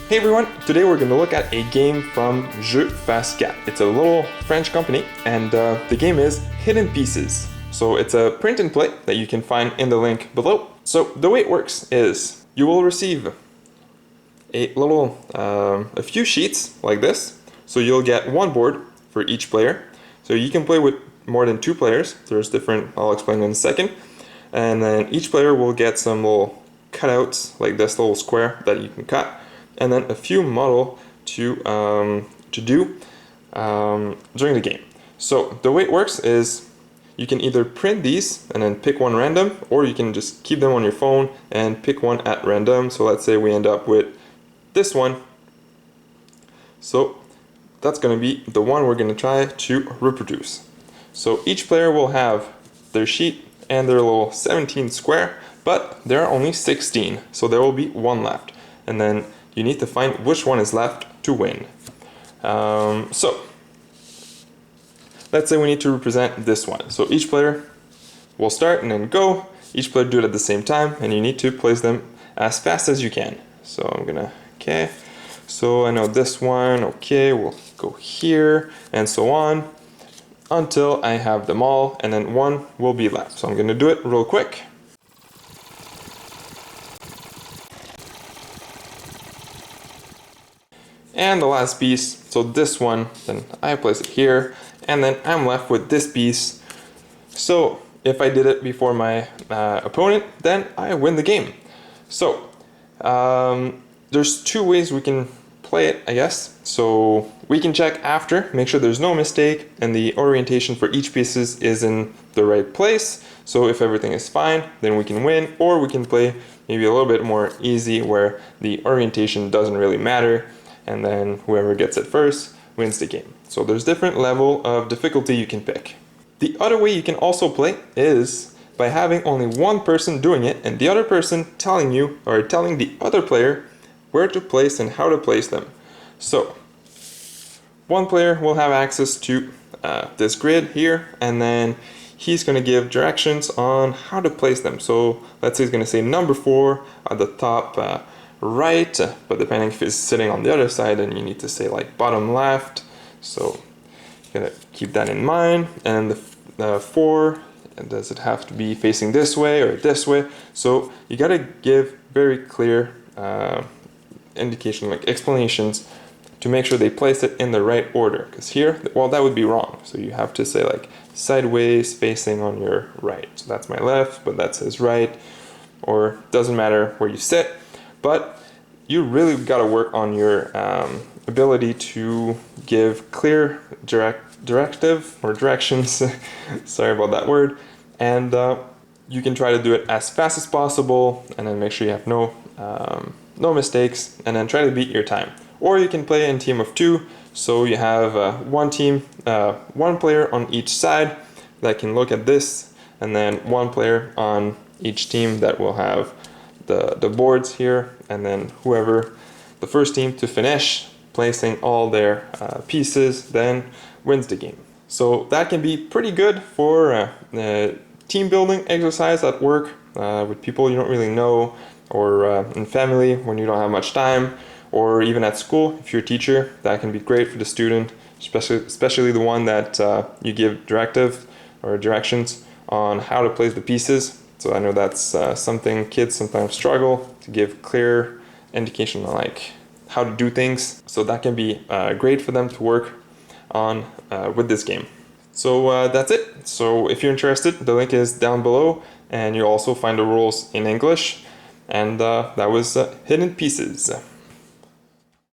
Hey everyone, today we're going to look at a game from Jeux Fascat. It's a little French company and the game is Hidden Pieces. So it's a print and play that you can find in the link below. So the way it works is you will receive a few sheets like this. So you'll get one board for each player. So you can play with more than two players. There's different, I'll explain in a second. And then each player will get some little cutouts like this little square that you can cut. And then a few model to do during the game. So the way it works is you can either print these and then pick one random, or you can just keep them on your phone and pick one at random. So let's say we end up with this one. So that's going to be the one we're going to try to reproduce. So each player will have their sheet and their little 17 square, but there are only 16, so there will be one left. And then you need to find which one is left to win. So let's say we need to represent this one. So each player will start and then go. Each player do it at the same time, and you need to place them as fast as you can. So I'm gonna, okay. So I know this one, okay, we'll go here, and so on, until I have them all, and then one will be left. So I'm gonna do it real quick. And the last piece, so this one, then I place it here, and then I'm left with this piece. So if I did it before my opponent, then I win the game. So there's two ways we can play it, I guess. So we can check after, make sure there's no mistake, and the orientation for each pieces is in the right place. So if everything is fine, then we can win, or we can play maybe a little bit more easy where the orientation doesn't really matter, and then whoever gets it first wins the game. So there's different level of difficulty you can pick. The other way you can also play is by having only one person doing it and the other person telling you or telling the other player where to place and how to place them. So one player will have access to this grid here, and then he's going to give directions on how to place them. So let's say he's going to say number 4 at the top right, but depending if it's sitting on the other side, then you need to say like bottom left. So you gotta keep that in mind. And the 4, does it have to be facing this way or this way? So you gotta give very clear indication, like explanations, to make sure they place it in the right order. Because here, well, that would be wrong. So you have to say like sideways facing on your right. So that's my left, but that says right, or doesn't matter where you sit. But you really got to work on your ability to give clear directive or directions. Sorry about that word. And you can try to do it as fast as possible, and then make sure you have no mistakes, and then try to beat your time. Or you can play in team of 2. So you have one team, one player on each side that can look at this, and then one player on each team that will have the boards here, and then whoever, the first team to finish placing all their pieces, then wins the game. So that can be pretty good for team building exercise at work with people you don't really know, or in family when you don't have much time, or even at school if you're a teacher. That can be great for the student, especially the one that you give directive or directions on how to place the pieces. So I know that's something kids sometimes struggle to give clear indication on like how to do things. So that can be great for them to work on with this game. So that's it. So if you're interested, the link is down below, and you'll also find the rules in English. And that was Hidden Pieces.